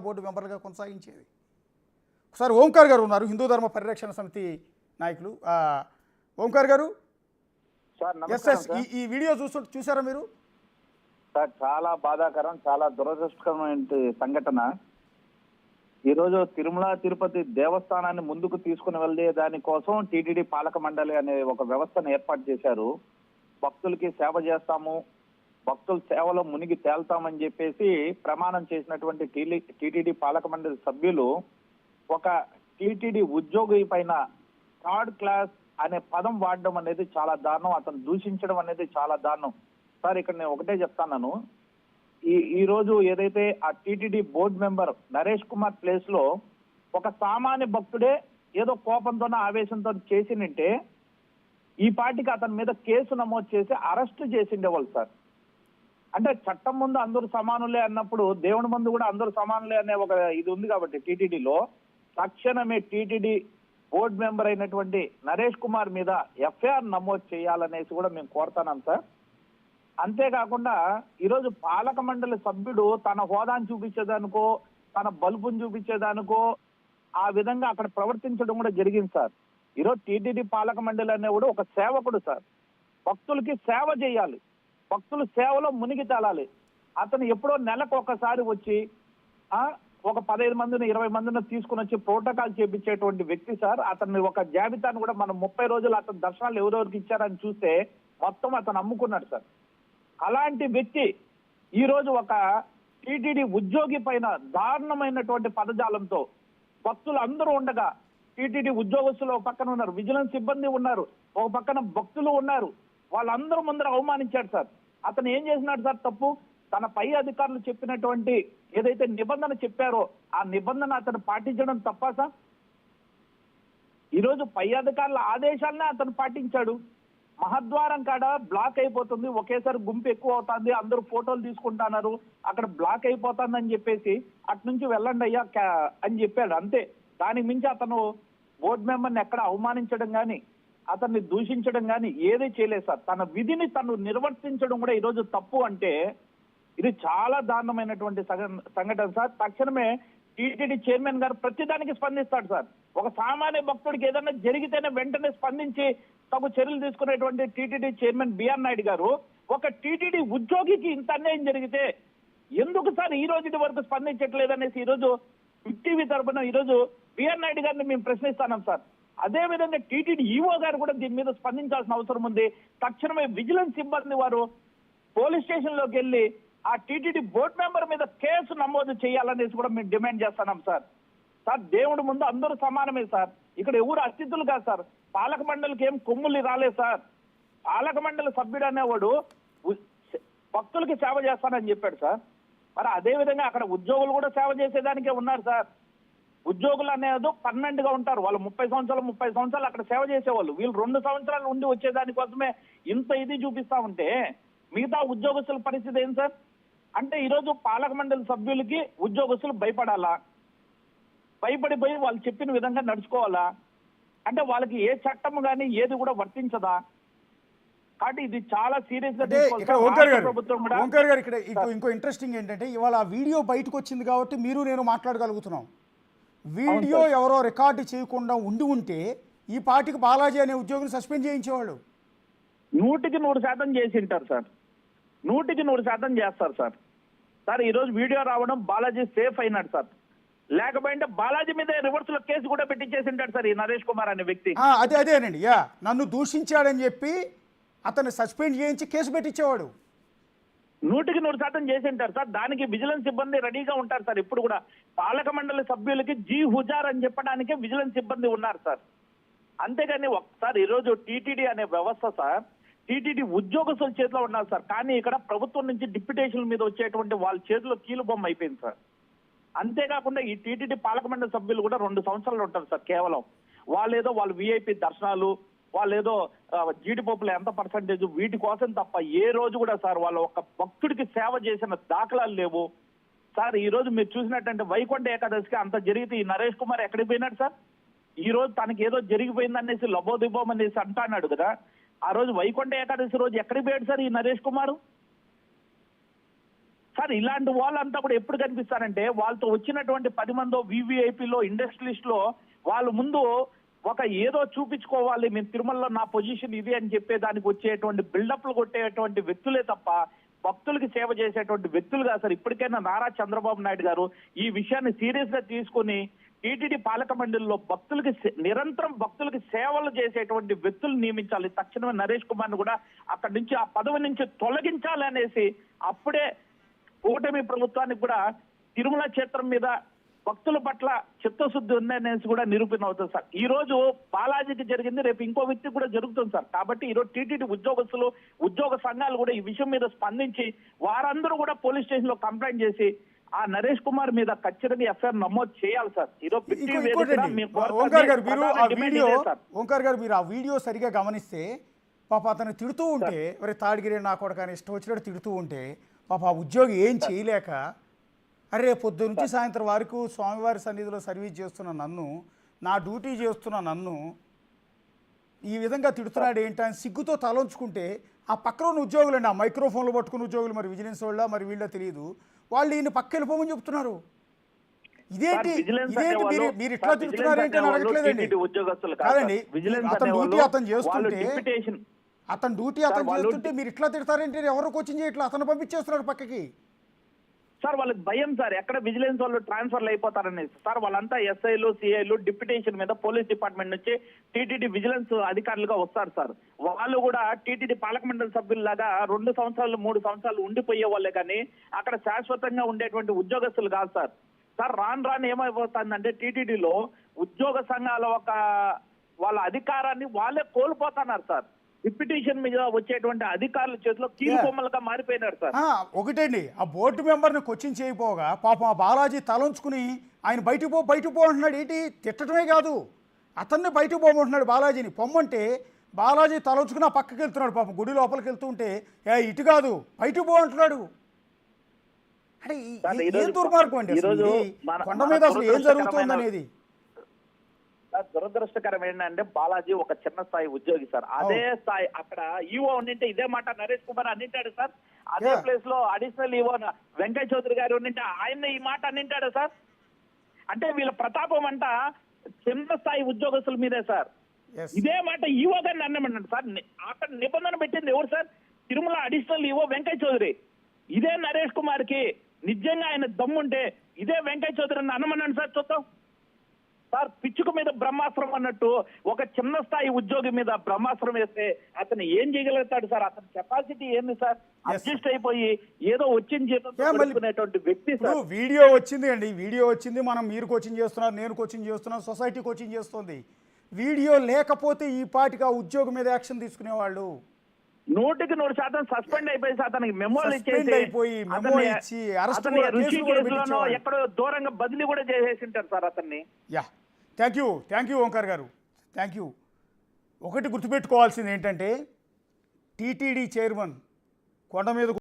Board మెంబర్లుగా కొనసాగించేది. ఒకసారి ఓంకార్ గారు ఉన్నారు, హిందూ ధర్మ పరిరక్షణ సమితి నాయకులు. ఓంకార్ గారు, ఈ వీడియో చూసారా మీరు? సార్, చాలా బాధాకరం, చాలా దురదృష్టకరమైన సంఘటన. ఈరోజు తిరుమల తిరుపతి దేవస్థానాన్ని ముందుకు తీసుకుని వెళ్లే దానికోసం టీటీడీ పాలక మండలి అనే ఒక వ్యవస్థను ఏర్పాటు చేశారు. భక్తులకి సేవ చేస్తాము, భక్తుల సేవలో మునిగి తేల్తామని చెప్పేసి ప్రమాణం చేసినటువంటి టీటీడీ పాలక మండలి సభ్యులు ఒక టీటీడీ ఉద్యోగి పైన థర్డ్ క్లాస్ అనే పదం వాడడం అనేది చాలా దారుణం, అతను దూషించడం అనేది చాలా దారుణం. సార్, ఇక్కడ నేను ఒకటే చెప్తాను, ఈ రోజు ఏదైతే ఆ TTD board member Naresh Kumar place లో ఒక సామాన్య భక్తుడే ఏదో కోపంతోనో ఆవేశంతో చేసిందంటే ఈ పార్టీకి అతని మీద కేసు నమోదు చేసి అరెస్ట్ చేసిండేవాళ్ళు సార్. అంటే చట్టం ముందు అందరూ సమానులే అన్నప్పుడు దేవుడి ముందు కూడా అందరూ సమానులే అనే ఒక ఇది ఉంది కాబట్టి టీటీడీలో తక్షణమే టీటీడీ బోర్డు మెంబర్ అయినటువంటి నరేష్ కుమార్ మీద ఎఫ్ఐఆర్ నమోదు చేయాలనేసి కూడా మేము కోరుతున్నాం సార్. అంతేకాకుండా ఈరోజు పాలక మండలి సభ్యుడు తన హోదాను చూపించేదానికో తన బలుపును చూపించేదానికో ఆ విధంగా అక్కడ ప్రవర్తించడం కూడా జరిగింది సార్. ఈరోజు టీటీడీ పాలక మండలి అనేవాడు ఒక సేవకుడు సార్, భక్తులకి సేవ చేయాలి, భక్తుల సేవలో మునిగి తేలాలి. అతను ఎప్పుడో నెలకు ఒకసారి వచ్చి ఒక 15 మందిని 20 మందిని తీసుకుని వచ్చి ప్రోటోకాల్ చేపించేటువంటి వ్యక్తి సార్. అతన్ని ఒక జాబితాను కూడా మనం 30 రోజులు అతని దర్శనాలు ఎవరెవరికి ఇచ్చారని చూస్తే మొత్తం అతను అమ్ముకున్నాడు సార్. అలాంటి వ్యక్తి ఈ రోజు ఒక టీటీడీ ఉద్యోగి పైన దారుణమైనటువంటి పదజాలంతో భక్తులు అందరూ ఉండగా టీటీడీ ఉద్యోగస్తులు ఒక పక్కన ఉన్నారు, విజిలెన్స్ సిబ్బంది ఉన్నారు, ఒక పక్కన భక్తులు ఉన్నారు, వాళ్ళందరూ ముందర అవమానించాడు సార్. అతను ఏం చేసినాడు సార్ తప్పు? తన పై అధికారులు చెప్పినటువంటి ఏదైతే నిబంధన చెప్పారో ఆ నిబంధన అతను పాటించడం తప్పా సార్? ఈరోజు పై అధికారుల ఆదేశాలనే అతను పాటించాడు. మహద్వారం కాడ బ్లాక్ అయిపోతుంది, ఒకేసారి గుంపు ఎక్కువ అవుతుంది, అందరూ ఫోటోలు తీసుకుంటున్నారు, అక్కడ బ్లాక్ అయిపోతుంది అని చెప్పేసి అటు నుంచి వెళ్ళండి అయ్యా అని చెప్పాడు. అంతే, దానికి మించి అతను బోర్డు మెంబర్ని ఎక్కడ అవమానించడం కానీ అతన్ని దూషించడం కానీ ఏదీ చేయలేదు సార్. తన విధిని తను నిర్వర్తించడం కూడా ఈరోజు తప్పు అంటే ఇది చాలా దారుణమైనటువంటి సంఘటన సార్. తక్షణమే టీటీడీ చైర్మన్ గారు ప్రతిదానికి స్పందిస్తాడు సార్. ఒక సామాన్య భక్తుడికి ఏదైనా జరిగితేనే వెంటనే స్పందించి తగు చర్యలు తీసుకునేటువంటి టీటీడీ చైర్మన్ బిఆర్ నాయుడు గారు ఒక టీటీడీ ఉద్యోగికి ఇంత అన్యాయం జరిగితే ఎందుకు సార్ ఈ రోజు వరకు స్పందించట్లేదనేసి ఈరోజు టీవీ తరఫున ఈరోజు బిఆర్ నాయుడు గారిని మేము ప్రశ్నిస్తున్నాం సార్. అదే విధంగా టీటీడీ ఈఓ గారు కూడా దీని మీద స్పందించాల్సిన అవసరం ఉంది. తక్షణమే విజిలెన్స్ సిబ్బంది వారు పోలీస్ స్టేషన్ లోకి వెళ్ళి ఆ టీటీడీ బోర్డు మెంబర్ మీద కేసు నమోదు చేయాలనేసి కూడా మేము డిమాండ్ చేస్తున్నాం సార్. సార్, దేవుడి ముందు అందరూ సమానమే సార్, ఇక్కడ ఎవరు అతిథులు కాదు సార్. పాలక మండలికి ఏం కొమ్ములు రాలేదు సార్. పాలక మండలి సభ్యుడు అనేవాడు భక్తులకి సేవ చేస్తానని చెప్పాడు సార్. మరి అదే విధంగా అక్కడ ఉద్యోగులు కూడా సేవ చేసేదానికే ఉన్నారు సార్. ఉద్యోగులు అనేది పర్మనెంట్ గా ఉంటారు, వాళ్ళు 30 సంవత్సరాలు అక్కడ సేవ చేసేవాళ్ళు. వీళ్ళు 2 సంవత్సరాలు ఉండి వచ్చేదానికోసమే ఇంత ఇది చూపిస్తా ఉంటే మిగతా ఉద్యోగస్తుల పరిస్థితి ఏం సార్? అంటే ఈరోజు పాలక మండలి సభ్యులకి ఉద్యోగస్తులు భయపడాలా? భయపడిపోయి వాళ్ళు చెప్పిన విధంగా నడుచుకోవాలా? అంటే వాళ్ళకి ఏ చట్టం కానీ ఏది కూడా వర్తించదా? కాబట్టి ఇది చాలా సీరియస్ గా ఓంకార్ గారు, ఇక్కడ ఇంకో ఇంట్రెస్టింగ్ ఏంటంటే ఇవాళ ఆ వీడియో బయటకు వచ్చింది కాబట్టి మీరు నేను మాట్లాడగలుగుతున్నాం. వీడియో ఎవరో రికార్డు చేయకుండా ఉంటే ఈ పార్టీకి బాలాజీ అనే ఉద్యోగిని సస్పెండ్ చేయించేవాళ్ళు. 100% చేసి ఉంటారు సార్, 100% చేస్తారు సార్. సార్, ఈ రోజు వీడియో రావడం బాలాజీ సేఫ్ అయినాడు సార్. లేకపోతే బాలాజీ మీద రివర్స్ లో కేసు కూడా పెట్టించేసి ఉంటాడు సార్ ఈ నరేష్ కుమార్ అనే వ్యక్తి. అదేనండి, నన్ను దూషించాడని చెప్పి అతన్ని సస్పెండ్ చేయించి కేసు పెట్టించేవాడు. 100% చేసి ఉంటారు సార్. దానికి విజిలెన్స్ సిబ్బంది రెడీగా ఉంటారు సార్. ఇప్పుడు కూడా పాలక మండలి సభ్యులకి జీ హుజార్ అని చెప్పడానికే విజిలెన్స్ సిబ్బంది ఉన్నారు సార్. అంతేగాని ఒకసారి ఈరోజు టీటీడీ అనే వ్యవస్థ సార్ టీటీడీ ఉద్యోగస్తుల చేతిలో ఉన్నారు సార్. కానీ ఇక్కడ ప్రభుత్వం నుంచి డిప్యుటేషన్ల మీద వచ్చేటువంటి వాళ్ళ చేతిలో కీలుబొమ్మ అయిపోయింది సార్. అంతేకాకుండా ఈ టీటీడీ పాలక మండలి సభ్యులు కూడా 2 సంవత్సరాలు ఉంటారు సార్. కేవలం వాళ్ళు విఐపి దర్శనాలు, వాళ్ళు ఏదో జీడిపప్పులు ఎంత పర్సంటేజ్ వీటి కోసం తప్ప ఏ రోజు కూడా సార్ వాళ్ళు ఒక భక్తుడికి సేవ చేసిన దాఖలాలు లేవు సార్. ఈ రోజు మీరు చూసినట్టంటే వైకుంఠ ఏకాదశికి అంత జరిగితే ఈ నరేష్ కుమార్ ఎక్కడికి పోయినాడు సార్? ఈ రోజు తనకి ఏదో జరిగిపోయిందనేసి లబోదిబోం అనేసి అంటున్నాడు కదా. ఆ రోజు వైకుంఠ ఏకాదశి రోజు ఎక్కడికి పోయాడు సార్ ఈ నరేష్ కుమార్? సార్ ఇలాంటి వాళ్ళంతా కూడా ఎప్పుడు కనిపిస్తారంటే వాళ్ళతో వచ్చినటువంటి 10 మందో వివిఐపీలో ఇండస్ట్రియలిస్ట్ లో వాళ్ళు ముందు ఒక ఏదో చూపించుకోవాలి, మేము తిరుమలలో నా పొజిషన్ ఇది అని చెప్పేదానికి వచ్చేటువంటి బిల్డప్లు కొట్టేటువంటి వ్యక్తులే తప్ప భక్తులకి సేవ చేసేటువంటి వ్యక్తులు కాదు సార్. ఇప్పటికైనా నారా చంద్రబాబు నాయుడు గారు ఈ విషయాన్ని సీరియస్ గా తీసుకుని టీటీడీ పాలక మండలిలో నిరంతరం భక్తులకి సేవలు చేసేటువంటి వ్యక్తులు నియమించాలి. తక్షణమే నరేష్ కుమార్ ను కూడా అక్కడి నుంచి ఆ పదవి నుంచి తొలగించాలి అనేసి అప్పుడే కూటమి ప్రభుత్వానికి కూడా తిరుమల క్షేత్రం మీద భక్తుల పట్ల చిత్తశుద్ధి ఉందనేసి కూడా నిరూపణ అవుతుంది సార్. ఈ రోజు బాలాజీకి జరిగింది, రేపు ఇంకో వ్యక్తికి కూడా జరుగుతుంది సార్. కాబట్టి ఈ రోజు టీటీడీ ఉద్యోగస్తులు, ఉద్యోగ సంఘాలు కూడా ఈ విషయం మీద స్పందించి వారందరూ కూడా పోలీస్ స్టేషన్ లో కంప్లైంట్ చేసి ఆ నరేష్ కుమార్ మీద ఖచ్చితంగా ఎఫ్ఐఆర్ నమోదు చేయాలి సార్. ఓంకార్ గారు మీరు ఆ వీడియో సరిగా గమనిస్తే పాప అతను తిడుతూ ఉంటే, మరి తాడిగిరి నా కొడుకు ఇష్టం వచ్చినట్టు తిడుతూ ఉంటే పాప ఆ ఉద్యోగి ఏం చేయలేక, అరే పొద్దు నుంచి సాయంత్రం వరకు స్వామివారి సన్నిధిలో సర్వీస్ చేస్తున్న నన్ను, నా డ్యూటీ చేస్తున్న నన్ను ఈ విధంగా తిడుతున్నాడు ఏంటని సిగ్గుతో తలంచుకుంటే ఆ పక్కన ఉన్న ఉద్యోగులు అండి, ఆ మైక్రోఫోన్లు పట్టుకున్న ఉద్యోగులు, మరి విజిలెన్స్ వాళ్ళ మరి వీళ్ళ తెలియదు, వాళ్ళు ఈయన పక్క వెళ్ళిపోమని చెప్తున్నారు. ఇదేంటి మీరు ఇట్లా తిడుతున్నారు ఏంటి అని అడగట్లేదండి. కాదండి, అతని డ్యూటీ అతను చేస్తుంటే మీరు ఇట్లా తిడతారేంటి, ఎవరు కోచింగ్ చేయట్లా, అతను పంపించేస్తున్నారు పక్కకి. సార్ వాళ్ళకి భయం సార్, ఎక్కడ విజిలెన్స్ వాళ్ళు ట్రాన్స్ఫర్లు అయిపోతారని సార్. వాళ్ళంతా ఎస్ఐలు, సిఐలు డిప్యుటేషన్ మీద పోలీస్ డిపార్ట్మెంట్ నుంచి టీటీడీ విజిలెన్స్ అధికారులుగా వస్తారు సార్. వాళ్ళు కూడా టీటీడీ పాలక మండలి సభ్యుల్లాగా 2 సంవత్సరాలు 3 సంవత్సరాలు ఉండిపోయే వాళ్ళే కానీ అక్కడ శాశ్వతంగా ఉండేటువంటి ఉద్యోగస్తులు కాదు సార్. సార్ రాను ఏమైపోతుందంటే టీటీడీలో ఉద్యోగ సంఘాల వాళ్ళ అధికారాన్ని వాళ్ళే కోల్పోతున్నారు సార్. డిప్యుటేషన్ మీద వచ్చేటువంటి అధికారుల చేతిలో కీలుకొమ్మలుగా మారిపోయినారు సార్. ఒకటండి, ఆ బోర్డు మెంబర్ని క్వశ్చన్ చేయపోగా పాపం ఆ బాలాజీ తలంచుకుని ఆయన బయటకు పో అంటున్నాడు. ఏంటి తిట్టడమే కాదు, అతన్ని బయటకు పోమంటున్నాడు. బాలాజీని పొమ్మంటే బాలాజీ తలంచుకుని ఆ పక్కకి వెళ్తున్నాడు. పాపం గుడి లోపలికి వెళ్తుంటే ఇటు కాదు బయటకు పో అంటున్నాడు. అంటే ఏం దుర్మార్గం అండి, కొండ మీద అసలు ఏం జరుగుతుంది అనేది. దురదృష్టకరం ఏంటంటే బాలాజీ ఒక చిన్న స్థాయి ఉద్యోగి సార్. అదే స్థాయి అక్కడ ఈవో ఉండింటే ఇదే మాట నరేష్ కుమార్ అన్నింటాడు సార్. అదే ప్లేస్ లో అడిషనల్ ఈవో వెంకయ్య చౌదరి గారు ఉండింటే ఆయన ఈ మాట అన్నింటాడు సార్. అంటే వీళ్ళ ప్రతాపం అంట చిన్న స్థాయి ఉద్యోగస్తుల మీదే సార్. ఇదే మాట ఈవో గారిని అన్నమంటాడు సార్. అక్కడ నిబంధన పెట్టింది ఎవరు sir? Tirumala additional EO Venkaiah Chowdary. ఇదే నరేష్ కుమార్ కి నిజంగా ఆయన దమ్ముంటే ఇదే వెంకయ్య చౌదరిని అన్నమన్నాడు సార్. చూద్దాం సార్, పిచ్చుక మీద బ్రహ్మాస్త్రం అన్నట్టు ఒక చిన్న స్థాయి ఉద్యోగి మీద బ్రహ్మాస్త్రం వేస్తే అతను ఏం చేయగలుగుతాడు సార్? అతని కెపాసిటీ ఏంది సార్? అడ్జస్ట్ అయిపోయి ఏదో వచ్చింది చేతున్నటువంటి వ్యక్తి సార్. వీడియో వచ్చింది అండి, వీడియో వచ్చింది. మీరు కోచింగ్ చేస్తున్నారు, నేను కోచింగ్ చేస్తున్నాను, సొసైటీ కోచింగ్ చేస్తుంది. వీడియో లేకపోతే ఈ పాటికి ఆ ఉద్యోగం మీద యాక్షన్ తీసుకునేవాళ్ళు. 100% సస్పెండ్ అయిపోయి అతనికి మెమోలు ఇచ్చేసి ఎక్కడో దూరంగా బదిలీ కూడా చేసేసి ఉంటారు సార్ అతన్ని. థ్యాంక్ యూ ఓంకార్ గారు, థ్యాంక్ యూ. ఒకటి గుర్తుపెట్టుకోవాల్సింది ఏంటంటే టీటీడీ చైర్మన్ కొండ మీద